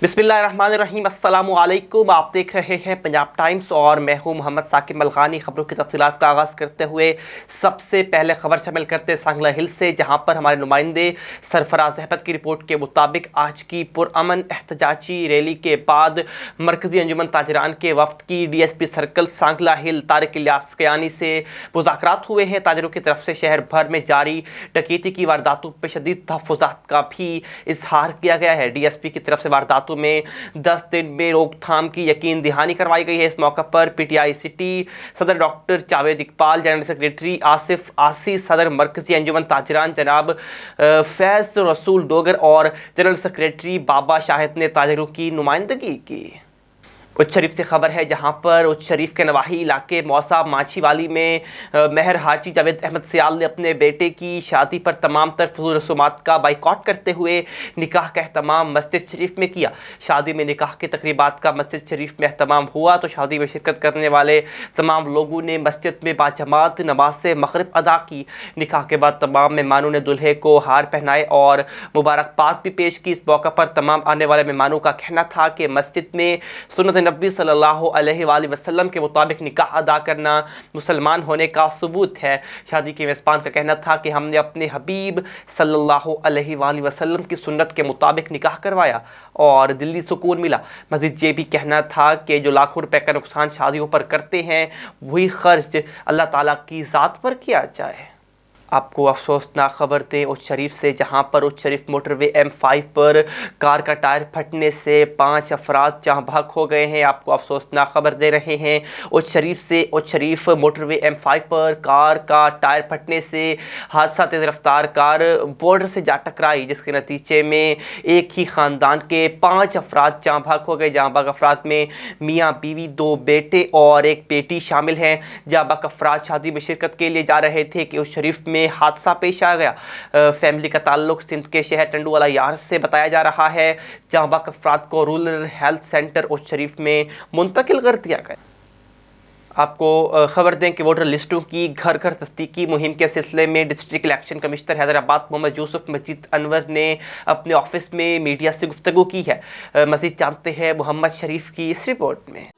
बिस्मिल्लाहिर्रहमानिर्रहीम, अस्सलामु अलैकुम। आप देख रहे हैं पंजाब टाइम्स और मैं हूं मोहम्मद साकिब मलखानी। खबरों की तफसीलात का आगाज़ करते हुए सबसे पहले खबर शामिल करते सांगला हिल से, जहां पर हमारे नुमाइंदे सरफराज अहमद की रिपोर्ट के मुताबिक आज की पुरअमन एहतजाजी रैली के बाद मरकज़ी अंजुमन ताजरान के वफ्द की DSP सर्कल सांगला हिल तारिक इलियास कयानी से मुज़ाकरात हुए हैं। ताजरों की तरफ से शहर भर में जारी डकैती की वारदातों पर शदीद तहफ़्फ़ुज़ात का भी इजहार किया गया है। DSP की तरफ से वारदातों में 10 दिन में रोकथाम की यकीन दहानी करवाई गई है। इस मौके पर PTI सिटी सदर doctor Javed Iqbal, general secretary Asif आसी, सदर मरकजी अंजुमन ताजरान जनाब फैज़ रसूल डोगर और जनरल सेक्रेटरी बाबा शाहिद ने ताजरों की नुमाइंदगी की। उच्च शरीफ से खबर है, जहां पर उच्च शरीफ के नवाही इलाके मौसा माछीवाली में महर हाजी जावेद अहमद सियाल ने अपने बेटे की शादी पर तमाम तर फजूल रसूमात का बाइकआउट करते हुए निकाह का एहतमाम मस्जिद शरीफ में किया। शादी में निकाह की तकरीबात का मस्जिद शरीफ में एहतमाम हुआ तो शादी में शिरकत करने वाले तमाम लोगों ने मस्जिद में बाजमात नमाज से मगरिब अदा की। निकाह के बाद तमाम मेहमानों ने दुल्हे को हार पहनाए और मुबारकबाद भी पेश की। इस मौके पर तमाम आने वाले मेहमानों का कहना था कि मस्जिद में सुन्नत नबी सल्लल्लाहु अलैहि वसल्लम के मुताबिक निकाह अदा करना मुसलमान होने का सबूत है। शादी के मेज़बान का कहना था कि हमने अपने हबीब सल्लल्लाहु अलैहि वसल्लम की सुन्नत के मुताबिक निकाह करवाया और दिल्ली सुकून मिला। मज़ीद ये भी कहना था कि जो लाखों रुपए का नुकसान शादियों पर करते हैं वही खर्च अल्लाह ताला की ज़ात पर किया जाए। आपको अफसोसनाक खबर दें उच्च शरीफ से, जहां पर उच्च शरीफ मोटरवे M5 पर कार का टायर फटने से 5 अफराद जहां भाग हो गए हैं। आपको अफसोसनाक खबर दे रहे हैं उच्च शरीफ से, उच्च शरीफ मोटरवे M5 पर कार का टायर फटने से हादसा तेज़ रफ्तार कार बॉर्डर से जा टकराई, जिसके नतीजे में एक ही ख़ानदान के 5 अफराद जहाँ भाग हो गए। जहाँ भाग अफराद में मियाँ बीवी, 2 बेटे और एक बेटी शामिल हैं। जहाँ भाग अफराद शादी में शिरकत के लिए जा रहे थे कि उस शरीफ में हादसा पेश आ गया। फैमिली का ताल्लुक सिंध के शहर टंडूवाला यार से बताया जा रहा है। जहाँ बाक अफराद को रूरल हेल्थ सेंटर उच्च शरीफ में मुंतकिल कर दिया गया। आपको खबर दें कि वोटर लिस्टों की घर घर तस्दीकी मुहिम के सिलसिले में district election commissioner Hyderabad Mohammad Yousuf Majeed Anwar ने अपने ऑफिस में मीडिया से गुफ्तगू की है। मजीद जानते हैं मोहम्मद शरीफ की इस रिपोर्ट में।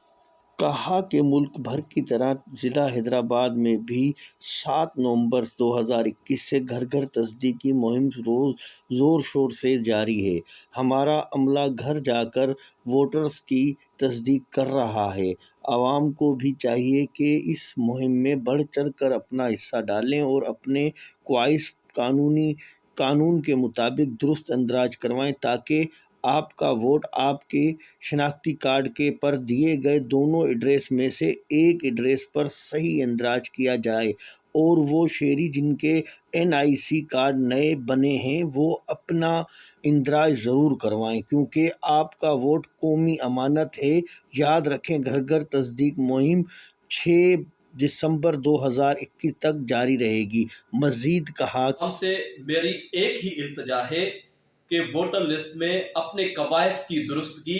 कहा कि मुल्क भर की तरह ज़िला हैदराबाद में भी 7 नवंबर 2021 से घर घर तस्दीकी मुहिम रोज़ ज़ोर शोर से जारी है। हमारा अमला घर जाकर वोटर्स की तस्दीक कर रहा है। आवाम को भी चाहिए कि इस मुहिम में बढ़ चढ़ कर अपना हिस्सा डालें और अपने ख्वाहिश कानून के मुताबिक दुरुस्त अंदराज करवाएं, ताकि आपका वोट आपके शनाख्ती कार्ड के पर दिए गए दोनों एड्रेस में से एक एड्रेस पर सही अंदराज किया जाए और वो शहरी जिनके NIC कार्ड नए बने हैं वो अपना इंदराज ज़रूर करवाएं, क्योंकि आपका वोट कौमी अमानत है। याद रखें, घर घर तस्दीक मुहिम 6 दिसंबर 2021 तक जारी रहेगी। मज़ीद कहा, हमसे मेरी एक ही इल्तिजा है कि वोटर लिस्ट में अपने कवायद की दुरुस्तगी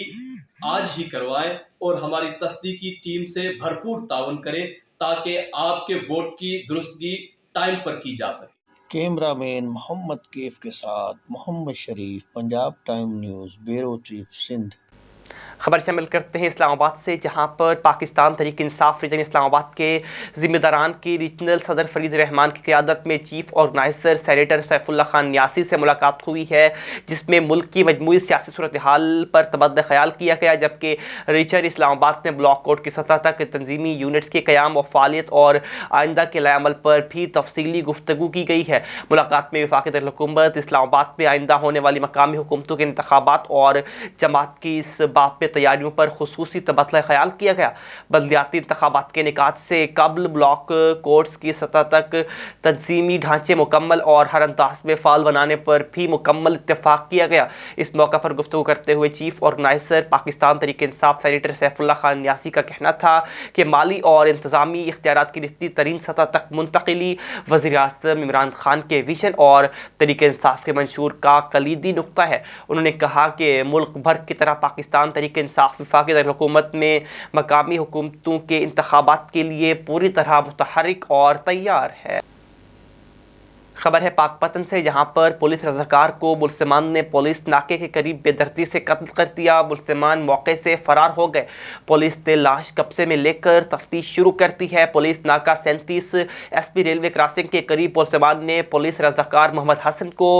आज ही करवाएं और हमारी तस्दीकी टीम से भरपूर ताउन करें ताकि आपके वोट की दुरुस्तगी टाइम पर की जा सके। कैमरामैन मोहम्मद कैफ के साथ Mohammad Sharif, Punjab time news, bureau chief, Sindh. खबर शामिल करते हैं इस्लामाबाद से, जहां पर पाकिस्तान तहरीक इंसाफ रीजन इस्लामाबाद के ज़िम्मेदारान की रीजनल सदर फरीद रहमान की क़यादत में chief organiser senator Saifullah Khan न्यासी से मुलाकात हुई है, जिसमें मुल्क की मजमूई सियासी सूरत हाल पर तबदला ख्याल किया गया। जबकि रीजन इस्लामाबाद ने ब्लॉक कोर्ट की सतह तक तंजीमी यूनिट्स के क़याम और फ़ालियत और आइंदा के लाएअमल पर भी तफसीली गुफ्तगू की गई है। मुलाकात में वफाकी दारुल-हुकूमत इस्लामाबाद में आइंदा होने वाली मकामी हुकूमतों के इंतखाबात और जमात की इस बाब पे तैयारियों पर खुसूसी तबादला ख्याल किया गया। बल्दियाती इंतखाबात के निकात से कबल ब्लॉक कोर्ट्स की सतह तक तंजीमी ढांचे मुकम्मल और हर अंदाज में फ़ाल बनाने पर भी मुकम्मल इत्तेफाक किया गया। इस मौका पर गुफ्तगू करते हुए चीफ ऑर्गेनाइज़र पाकिस्तान तहरीक इंसाफ सेनेटर सैफुल्लाह खान न्यासी का कहना था कि माली और इंतज़ामी इख्तियारात की निस्बी तरीन सतह तक मुंतकिली वज़ीर आज़म इमरान खान के विजन और तहरीक इंसाफ के मंशूर का कलीदी नुक्ता है। उन्होंने कहा कि मुल्क भर की तरह पाकिस्तान तहरीक इंसाफ वफाकी दारुल-हुकूमत में मकामी हुकूमतों के इंतखाबात के लिए पूरी तरह मुतहर्रिक और तैयार है। खबर है पाकपतन से, जहां पर पुलिस रजाकार को मुल्ज़िमान ने पुलिस नाके के करीब बेदर्दी से कत्ल कर दिया। मुल्ज़िमान मौके से फरार हो गए। पुलिस ने लाश कब्जे में लेकर तफ्तीश शुरू कर दी है। पुलिस नाका 37 एसपी रेलवे क्रॉसिंग के करीब मुल्ज़िमान ने पुलिस रजाकार मोहम्मद हसन को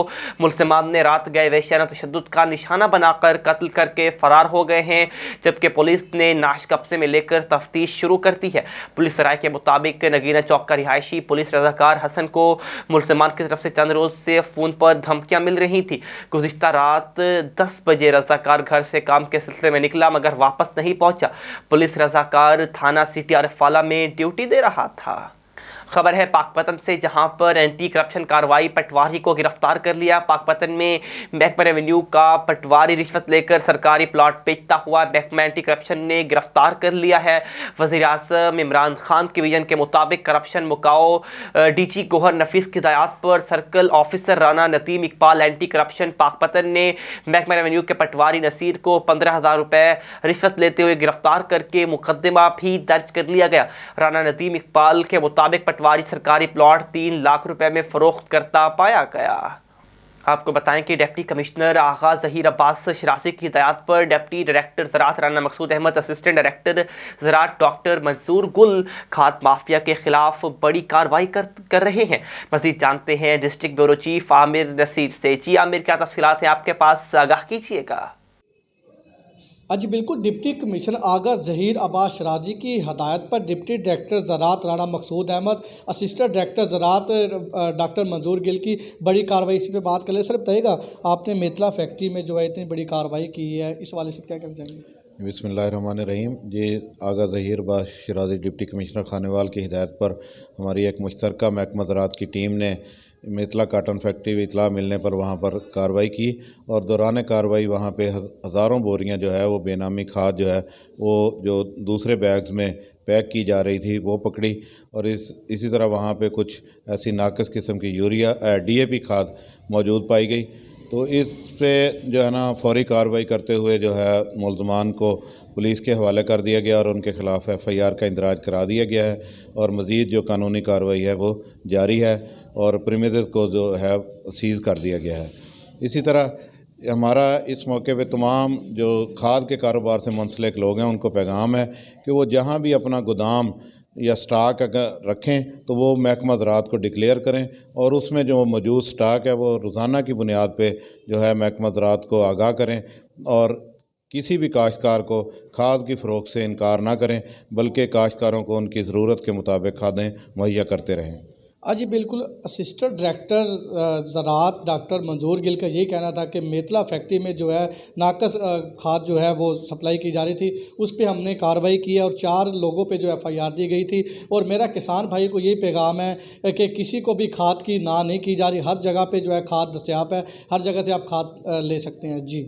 मुल्ज़िमान ने रात गए वहशियाना तशद्दुद का निशाना बनाकर कत्ल करके फरार हो गए हैं, जबकि पुलिस ने लाश कब्जे में लेकर तफ्तीश शुरू कर दी है। पुलिस राय के मुताबिक नगीना चौक का रिहायशी पुलिस रजाकार हसन को मुल्ज़िमान की तरफ से चंद रोज से फ़ोन पर धमकियां मिल रही थी। गुज़िश्ता रात 10 बजे रजाकार घर से काम के सिलसिले में निकला मगर वापस नहीं पहुंचा। पुलिस रजाकार थाना सिटी आरफाला में ड्यूटी दे रहा था। खबर है पाकपतन से, जहां पर एंटी करप्शन कार्रवाई, पटवारी को गिरफ्तार कर लिया। पाकपतन में महकमा रेवेन्यू का पटवारी रिश्वत लेकर सरकारी प्लॉट बेचता हुआ महकमा एंटी करप्शन ने गिरफ्तार कर लिया है। वज़ीर आज़म इमरान खान के विजन के मुताबिक करप्शन मुकाओ डीजी गोहर नफीस की हिदायत पर circle officer Rana Nadeem Iqbal anti corruption Pakpattan ने महकमा रेवेन्यू के पटवारी नसीर को 15,000 रुपये रिश्वत लेते हुए गिरफ्तार करके मुकदमा भी दर्ज कर लिया गया। राना नदीम इकबाल के मुताबिक पटवारी सरकारी प्लॉट 3 लाख रुपए में फरोख्त करता पाया गया। आपको बताएं कि डिप्टी कमिश्नर आगा ज़हीर अब्बास शरासी की हिदायत पर डिप्टी डायरेक्टर ज़राअत राना मकसूद अहमद, असिस्टेंट डायरेक्टर ज़राअत डॉक्टर मंसूर गुल खाद माफिया के खिलाफ बड़ी कार्रवाई कर रहे हैं। मज़ीद जानते हैं district bureau chief Aamir Nasir से। जी आमिर, क्या तफसीलात हैं आपके पास, आगाह कीजिएगा। जी बिल्कुल, डिप्टी कमिश्नर आगा ज़हीर अब्बास शराजी की हदायत पर डिप्टी डायरेक्टर ज़राअत राना मकसूद अहमद, असिस्टेंट डायरेक्टर ज़राअत डॉक्टर मंजूर गिल की बड़ी कार्रवाई, इसी पे बात कर ले। सर बताइएगा, आपने मेतला फैक्ट्री में जो है इतनी बड़ी कार्रवाई की है, इस वाले से क्या कहना चाहेंगे? बिस्मिल्लाहिर्रहमानिर्रहीम। ये आगा ज़हीर अब्बास शराजी डिप्टी कमिश्नर खानेवाल की हिदायत पर हमारी एक मुश्तरका महकमा ज़राअत की टीम ने मेतला काटन फैक्ट्री में इतला मिलने पर वहाँ पर कार्रवाई की और दौरान कार्रवाई वहाँ पे हज़ारों बोरियाँ जो है वो बेनामी खाद जो है वो जो दूसरे बैग्स में पैक की जा रही थी वो पकड़ी। और इसी तरह वहाँ पे कुछ ऐसी नाक़िस किस्म की यूरिया DAP खाद मौजूद पाई गई। तो इस पे जो है ना फौरी कार्रवाई करते हुए जो है मुल्ज़मान को पुलिस के हवाले कर दिया गया और उनके ख़िलाफ़ FIR का इंदराज करा दिया गया है और मज़ीद जो कानूनी कार्रवाई है वो जारी है और प्रीमिसेस को जो है सीज़ कर दिया गया है। इसी तरह हमारा इस मौके पे तमाम जो खाद के कारोबार से मुंसलिक लोग हैं उनको पैगाम है कि वो जहाँ भी अपना गोदाम या स्टाक अगर रखें तो वो महकमा ज़राअत को डिक्लेयर करें और उसमें जो मौजूद स्टाक है वो रोज़ाना की बुनियाद पे जो है महकमा ज़राअत को आगाह करें और किसी भी काश्तकार को खाद की फ़रोख्त से इनकार ना करें, बल्कि काश्तकारों को उनकी ज़रूरत के मुताबिक खादें मुहैया करते रहें। जी बिल्कुल, असिस्टेंट डायरेक्टर ज़राअत डॉक्टर मंजूर गिल का यही कहना था कि मेतला फैक्ट्री में जो है नाकस खाद जो है वो सप्लाई की जा रही थी, उस पे हमने कार्रवाई की है और 4 लोगों पे जो FIR दी गई थी। और मेरा किसान भाई को यही पैगाम है कि किसी को भी खाद की ना नहीं की जा रही, हर जगह पे जो है खाद दस्तयाब है, हर जगह से आप खाद ले सकते हैं। जी।